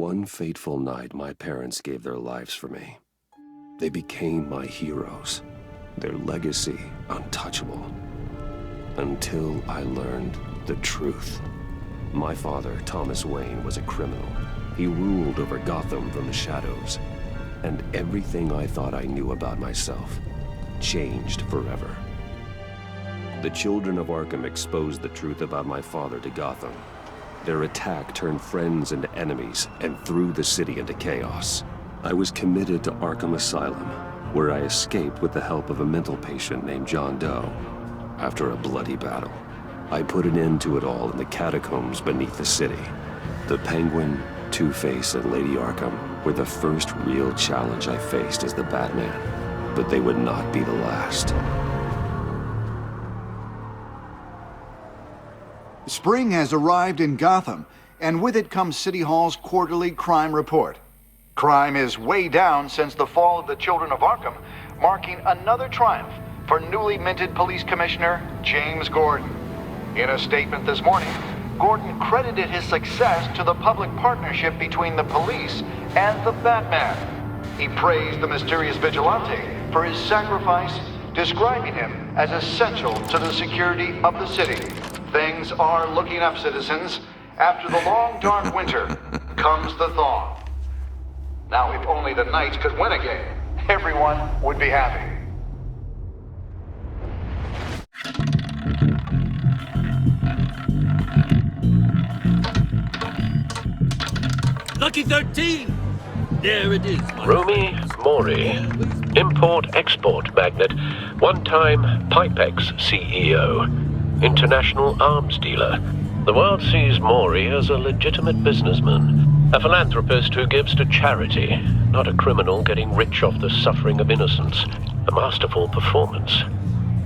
one fateful night, my parents gave their lives for me. They became my heroes, their legacy untouchable. Until I learned the truth. My father, Thomas Wayne, was a criminal. He ruled over Gotham from the shadows. And everything I thought I knew about myself changed forever. The children of Arkham exposed the truth about my father to Gotham. Their attack turned friends into enemies and threw the city into chaos. I was committed to Arkham Asylum, where I escaped with the help of a mental patient named John Doe. After a bloody battle, I put an end to it all in the catacombs beneath the city. The Penguin, Two-Face, and Lady Arkham were the first real challenge I faced as the Batman, but they would not be the last. Spring has arrived in Gotham, and with it comes City Hall's quarterly crime report. Crime is way down since the fall of the Children of Arkham, marking another triumph for newly minted Police Commissioner James Gordon. In a statement this morning, Gordon credited his success to the public partnership between the police and the Batman. He praised the mysterious vigilante for his sacrifice, describing him as essential to the security of the city. Things are looking up, citizens. After the long, dark winter comes the thaw. Now, if only the Knights could win again, everyone would be happy. Lucky 13! There it is. Rumi Mori, import-export magnate, one-time Pipex CEO. International arms dealer. The world sees Mori as a legitimate businessman, a philanthropist who gives to charity, not a criminal getting rich off the suffering of innocence. A masterful performance.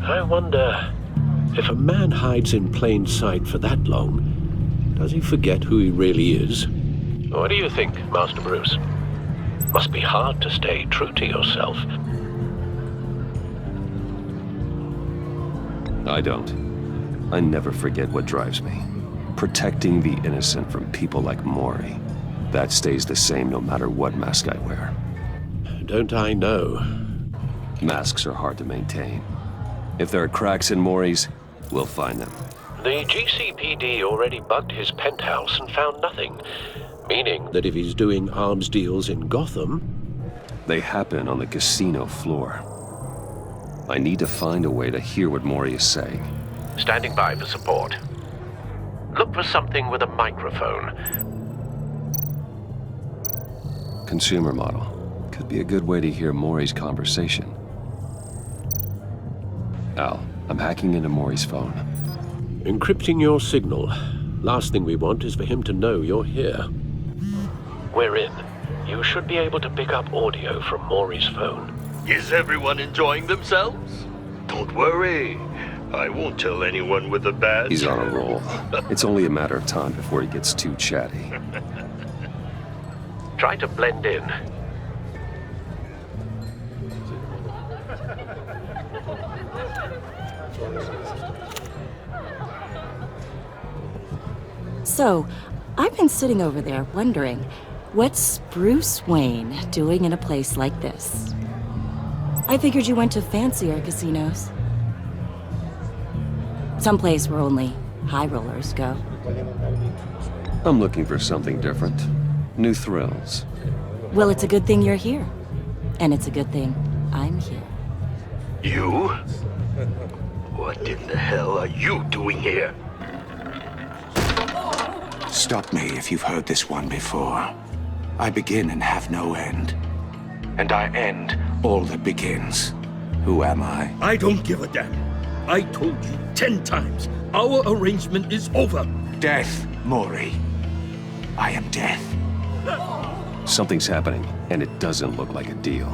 I wonder, if a man hides in plain sight for that long, does he forget who he really is? What do you think, Master Bruce? Must be hard to stay true to yourself. I don't. I never forget what drives me. Protecting the innocent from people like Mori. That stays the same no matter what mask I wear. Don't I know? Masks are hard to maintain. If there are cracks in Mori's, we'll find them. The GCPD already bugged his penthouse and found nothing. Meaning that if he's doing arms deals in Gotham... They happen on the casino floor. I need to find a way to hear what Mori is saying. Standing by for support. Look for something with a microphone. Consumer model. Could be a good way to hear Mori's conversation. Al, I'm hacking into Mori's phone. Encrypting your signal. Last thing we want is for him to know you're here. We're in. You should be able to pick up audio from Mori's phone. Is everyone enjoying themselves? Don't worry. I won't tell anyone with a badge. He's on a roll. It's only a matter of time before he gets too chatty. Try to blend in. So, I've been sitting over there wondering, what's Bruce Wayne doing in a place like this? I figured you went to fancier casinos. Someplace where only high rollers go. I'm looking for something different. New thrills. Well, it's a good thing you're here. And it's a good thing I'm here. You? What in the hell are you doing here? Stop me if you've heard this one before. I begin and have no end. And I end all that begins. Who am I? I don't give a damn. I told you 10 times. Our arrangement is over. Death, Mori. I am death. Something's happening, and it doesn't look like a deal.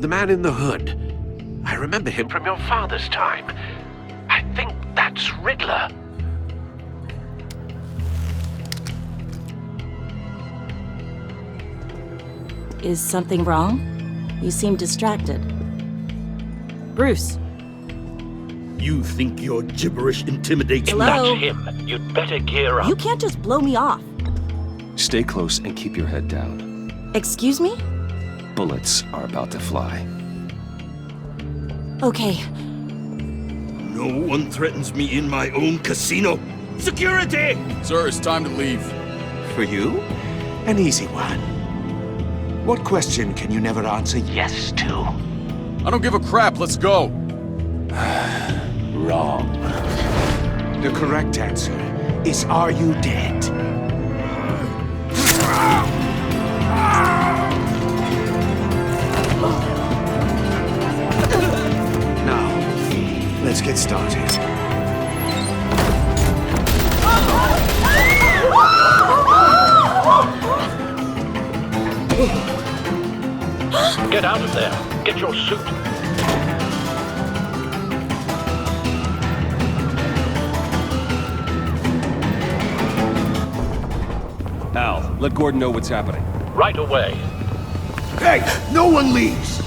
The man in the hood. I remember him from your father's time. I think that's Riddler. Is something wrong? You seem distracted. Bruce. You think your gibberish intimidates Hello? That's him. You'd better gear up. You can't just blow me off. Stay close and keep your head down. Excuse me? Bullets are about to fly. Okay. No one threatens me in my own casino. Security! Sir, it's time to leave. For you? An easy one. What question can you never answer yes to? I don't give a crap, let's go. Wrong. The correct answer is, are you dead? Now, let's get started. Get out of there. Get your suit. Al, let Gordon know what's happening. Right away. Hey, no one leaves!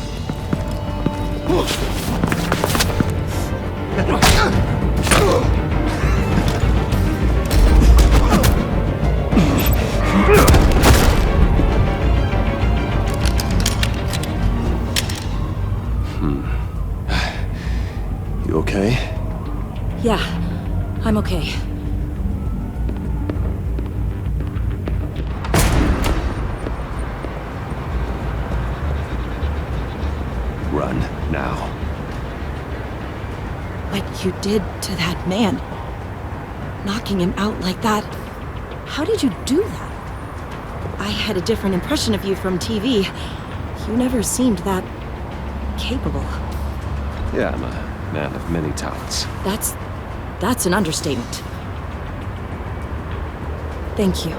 You okay? Yeah, I'm okay. Run, now. What you did to that man, knocking him out like that, how did you do that? I had a different impression of you from TV. You never seemed that capable. Yeah, I'm a man of many talents. That's an understatement. Thank you.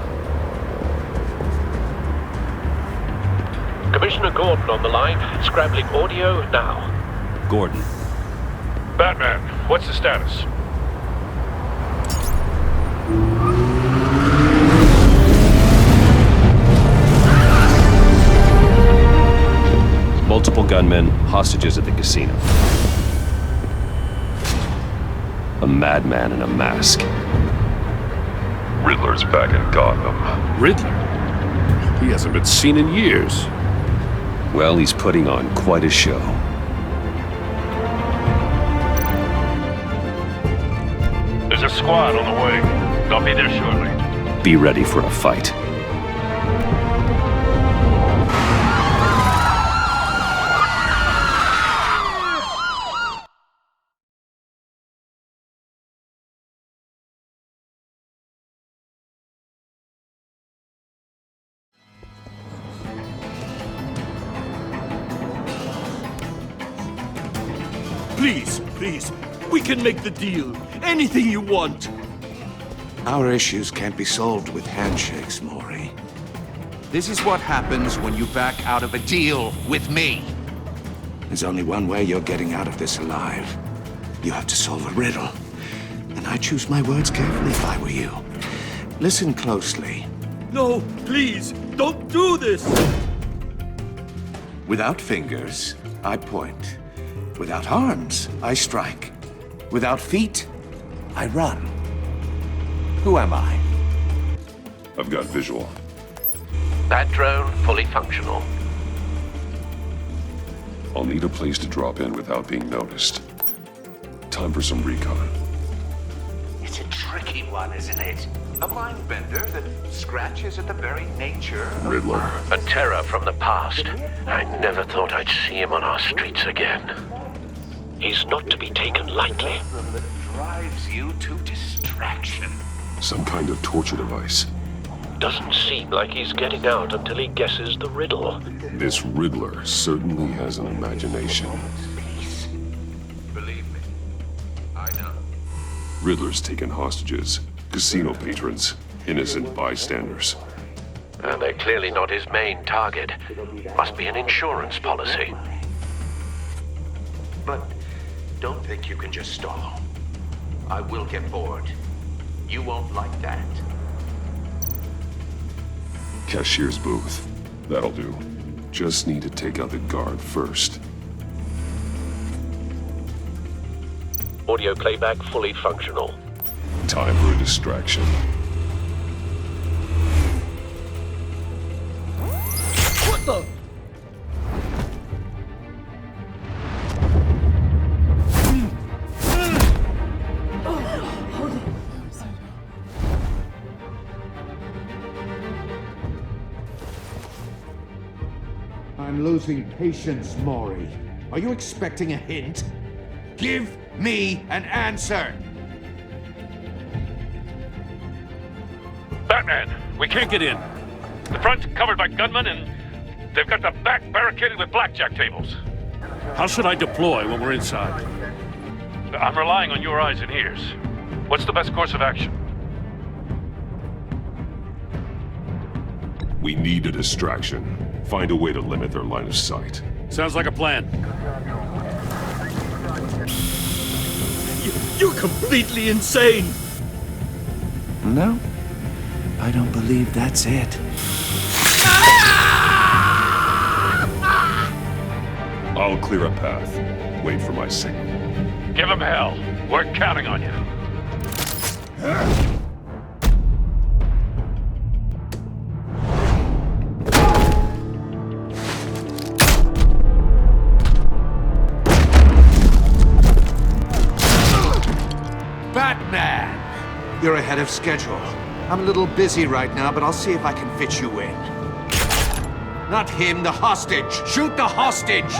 Commissioner Gordon on the line. Scrambling audio now. Gordon. Batman, what's the status? Multiple gunmen, hostages at the casino. A madman in a mask. Riddler's back in Gotham. Riddler? He hasn't been seen in years. Well, he's putting on quite a show. There's a squad on the way. They'll be there shortly. Be ready for a fight. Please, please, we can make the deal. Anything you want. Our issues can't be solved with handshakes, Mori. This is what happens when you back out of a deal with me. There's only one way you're getting out of this alive. You have to solve a riddle. And I choose my words carefully if I were you. Listen closely. No, please, don't do this. Without fingers, I point. Without arms, I strike. Without feet, I run. Who am I? I've got visual. That drone fully functional. I'll need a place to drop in without being noticed. Time for some recon. It's a tricky one, isn't it? A mind bender that scratches at the very nature of... Riddler. A terror from the past. I never thought I'd see him on our streets again. He's not to be taken lightly. that drives you to distraction. Some kind of torture device. Doesn't seem like he's getting out until he guesses the riddle. This Riddler certainly has an imagination. Peace. Believe me, I know. Riddler's taken hostages, casino patrons, innocent bystanders. And they're clearly not his main target. Must be an insurance policy. But don't think you can just stall. I will get bored. You won't like that. Cashier's booth. That'll do. Just need to take out the guard first. Audio playback fully functional. Time for a distraction. I'm losing patience, Mori. Are you expecting a hint? Give me an answer! Batman, we can't get in. The front's covered by gunmen, and they've got the back barricaded with blackjack tables. How should I deploy when we're inside? I'm relying on your eyes and ears. What's the best course of action? We need a distraction. Find a way to limit their line of sight. Sounds like a plan. You're completely insane! No, I don't believe that's it. I'll clear a path. Wait for my signal. Give him hell. We're counting on you. Batman! You're ahead of schedule. I'm a little busy right now, but I'll see if I can fit you in. Not him, the hostage! Shoot the hostage!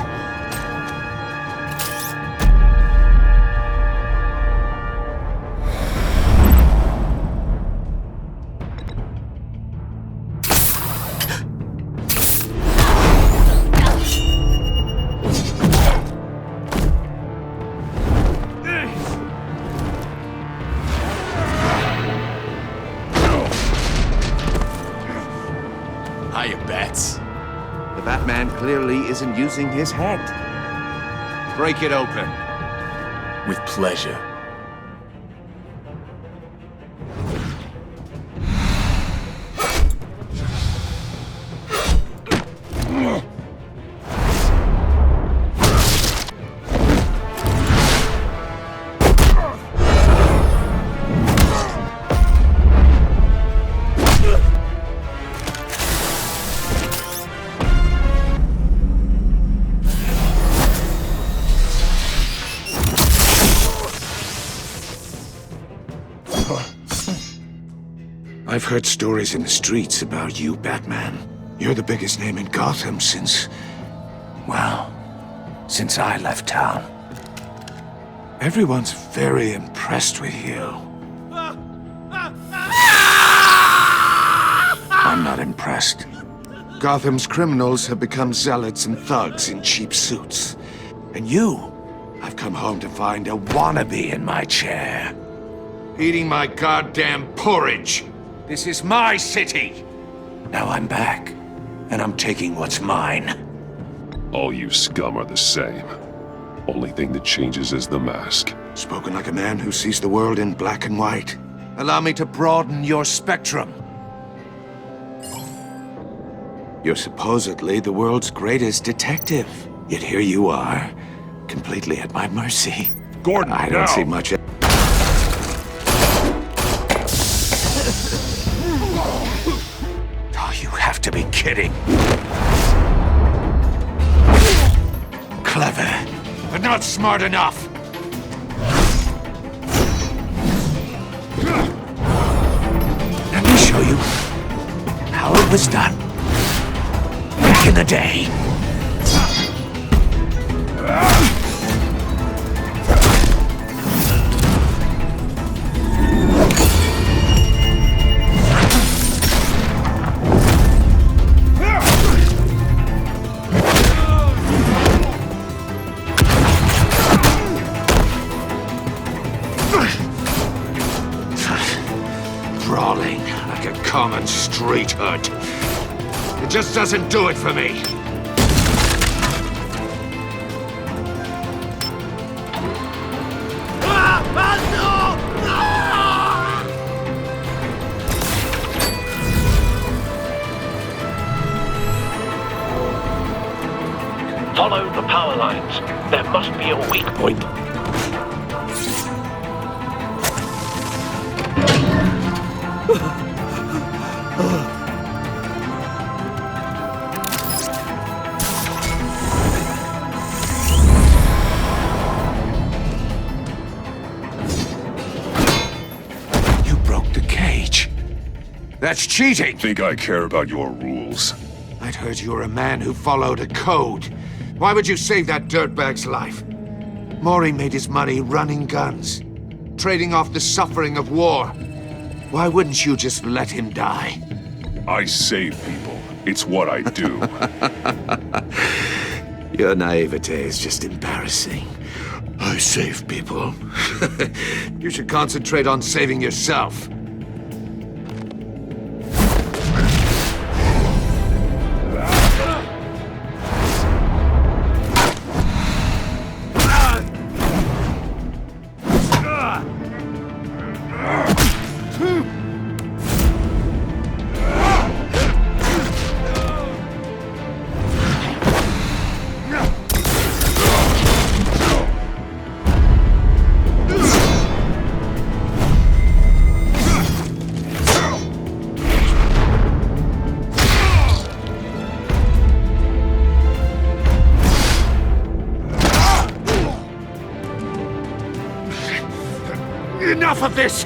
Hiya, Bats. The Batman clearly isn't using his head. Break it open. With pleasure. I've heard stories in the streets about you, Batman. You're the biggest name in Gotham since... well, since I left town. Everyone's very impressed with you. I'm not impressed. Gotham's criminals have become zealots and thugs in cheap suits. And you, I've come home to find a wannabe in my chair. Eating my goddamn porridge. This is my city! Now I'm back, and I'm taking what's mine. All you scum are the same. Only thing that changes is the mask. Spoken like a man who sees the world in black and white. Allow me to broaden your spectrum. You're supposedly the world's greatest detective. Yet here you are, completely at my mercy. Gordon, I don't see much... To be kidding. Clever, but not smart enough. Let me show you how it was done back in the day. Brawling like a common street hood. It just doesn't do it for me. Follow the power lines. There must be a weak point. That's cheating! Think I care about your rules? I'd heard you were a man who followed a code. Why would you save that dirtbag's life? Mori made his money running guns, trading off the suffering of war. Why wouldn't you just let him die? I save people. It's what I do. Your naivete is just embarrassing. I save people. You should concentrate on saving yourself. Enough of this!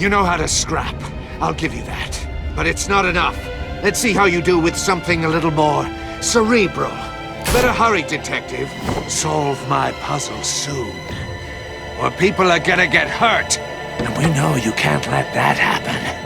You know how to scrap. I'll give you that. But it's not enough. Let's see how you do with something a little more cerebral. Better hurry, detective. Solve my puzzle soon. Or people are gonna get hurt. And we know you can't let that happen.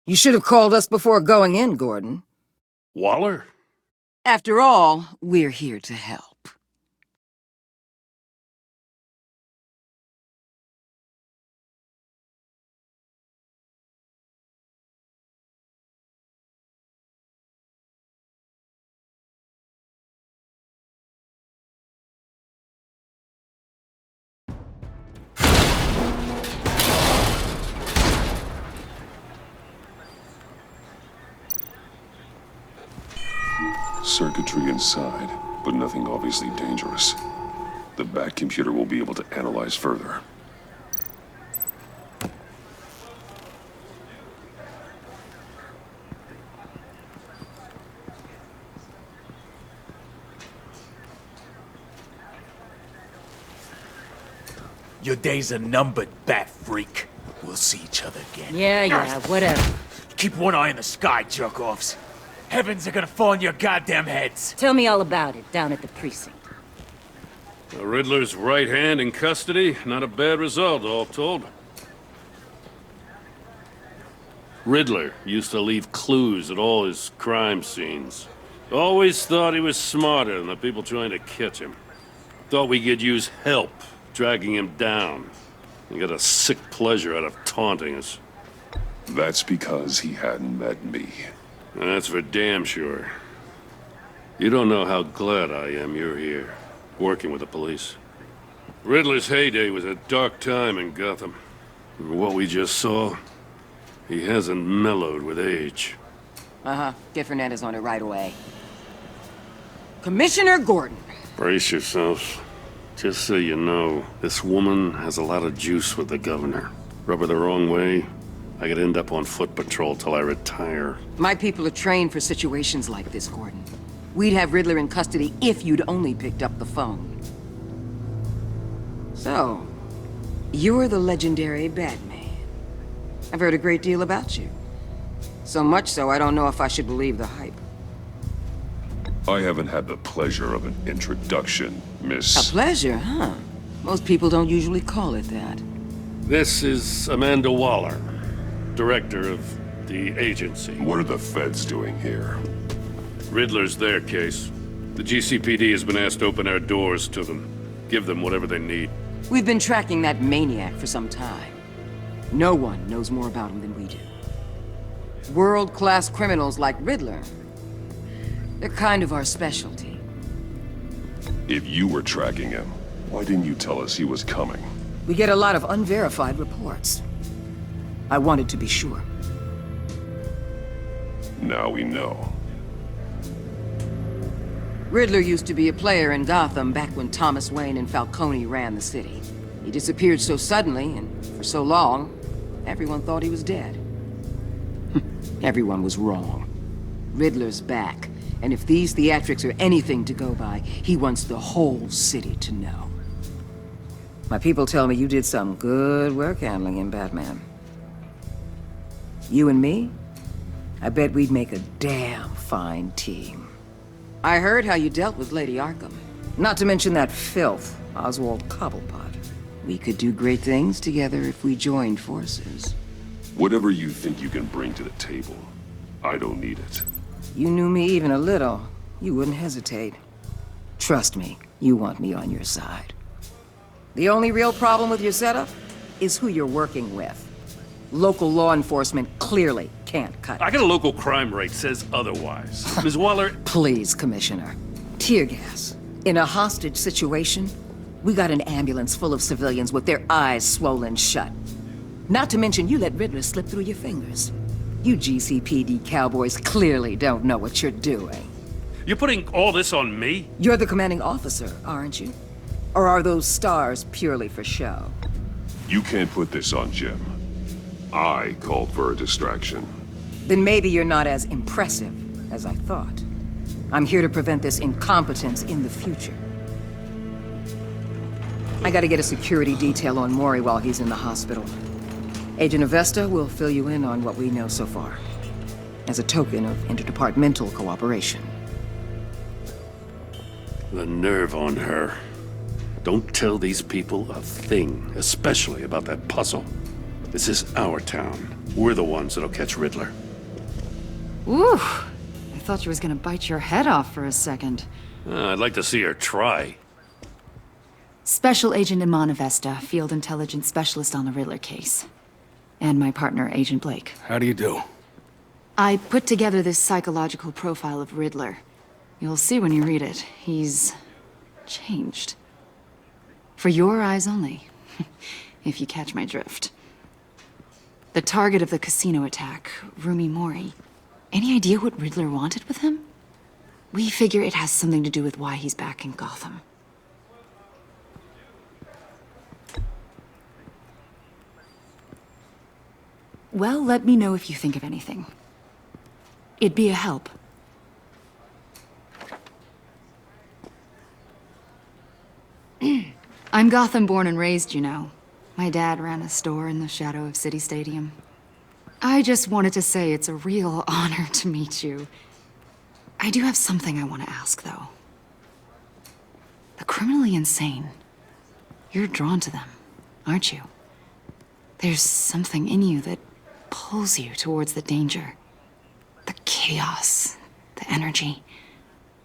You should have called us before going in, Gordon. Waller? After all, we're here to help. Circuitry inside, but nothing obviously dangerous. The back computer will be able to analyze further. Your days are numbered, bat freak. We'll see each other again. Yeah, whatever. Keep one eye in the sky, jerk-offs. Heavens are gonna fall on your goddamn heads. Tell me all about it down at the precinct. The Riddler's right hand in custody. Not a bad result, all told. Riddler used to leave clues at all his crime scenes. Always thought he was smarter than the people trying to catch him. Thought we could use help, dragging him down. He got a sick pleasure out of taunting us. That's because he hadn't met me. That's for damn sure. You don't know how glad I am you're here, working with the police. Riddler's heyday was a dark time in Gotham. What we just saw, he hasn't mellowed with age. Get Fernandez on it right away. Commissioner Gordon. Brace yourselves. Just so you know, this woman has a lot of juice with the governor. Rub her the wrong way, I could end up on foot patrol till I retire. My people are trained for situations like this, Gordon. We'd have Riddler in custody if you'd only picked up the phone. So, you're the legendary Batman. I've heard a great deal about you. So much so, I don't know if I should believe the hype. I haven't had the pleasure of an introduction, Miss... A pleasure, huh? Most people don't usually call it that. This is Amanda Waller, director of the agency. What are the feds doing here? Riddler's their case. The GCPD has been asked to open our doors to them. Give them whatever they need. We've been tracking that maniac for some time. No one knows more about him than we do. World-class criminals like Riddler. They're kind of our specialty. If you were tracking him, why didn't you tell us he was coming? We get a lot of unverified reports. I wanted to be sure. Now we know. Riddler used to be a player in Gotham back when Thomas Wayne and Falcone ran the city. He disappeared so suddenly and for so long, everyone thought he was dead. Everyone was wrong. Riddler's back, and if these theatrics are anything to go by, he wants the whole city to know. My people tell me you did some good work handling him, Batman. You and me? I bet we'd make a damn fine team. I heard how you dealt with Lady Arkham. Not to mention that filth, Oswald Cobblepot. We could do great things together if we joined forces. Whatever you think you can bring to the table, I don't need it. You knew me even a little, you wouldn't hesitate. Trust me, you want me on your side. The only real problem with your setup is who you're working with. Local law enforcement clearly can't cut it. I got a local crime rate says otherwise. Ms. Waller... Please, Commissioner. Tear gas. In a hostage situation, we got an ambulance full of civilians with their eyes swollen shut. Not to mention you let Riddler slip through your fingers. You GCPD cowboys clearly don't know what you're doing. You're putting all this on me? You're the commanding officer, aren't you? Or are those stars purely for show? You can't put this on Jim. I called for a distraction. Then maybe you're not as impressive as I thought. I'm here to prevent this incompetence in the future. I gotta get a security detail on Mori while he's in the hospital. Agent Avesta will fill you in on what we know so far, as a token of interdepartmental cooperation. The nerve on her. Don't tell these people a thing, especially about that puzzle. This is our town. We're the ones that'll catch Riddler. Ooh, I thought you was gonna bite your head off for a second. I'd like to see her try. Special Agent Iman Avesta, Field Intelligence Specialist on the Riddler case. And my partner, Agent Blake. How do you do? I put together this psychological profile of Riddler. You'll see when you read it. He's changed. For your eyes only, if you catch my drift. The target of the casino attack, Rumi Mori. Any idea what Riddler wanted with him? We figure it has something to do with why he's back in Gotham. Well, let me know if you think of anything. It'd be a help. I'm Gotham born and raised, you know. My dad ran a store in the shadow of City Stadium. I just wanted to say it's a real honor to meet you. I do have something I want to ask, though. The criminally insane. You're drawn to them, aren't you? There's something in you that pulls you towards the danger. The chaos, the energy.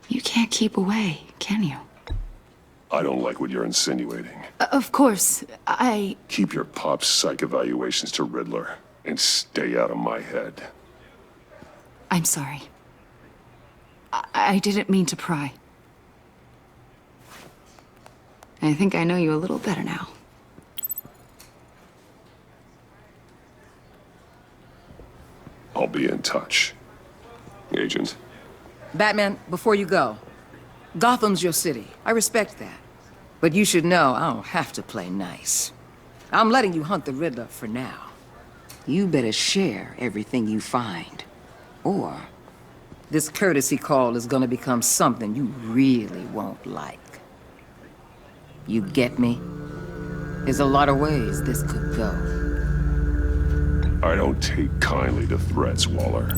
You can't keep away, can you? I don't like what you're insinuating. Of course, I... Keep your pop psych evaluations to Riddler and stay out of my head. I'm sorry. I didn't mean to pry. I think I know you a little better now. I'll be in touch. Agent. Batman, before you go, Gotham's your city. I respect that. But you should know I don't have to play nice. I'm letting you hunt the Riddler for now. You better share everything you find. Or this courtesy call is gonna become something you really won't like. You get me? There's a lot of ways this could go. I don't take kindly to threats, Waller.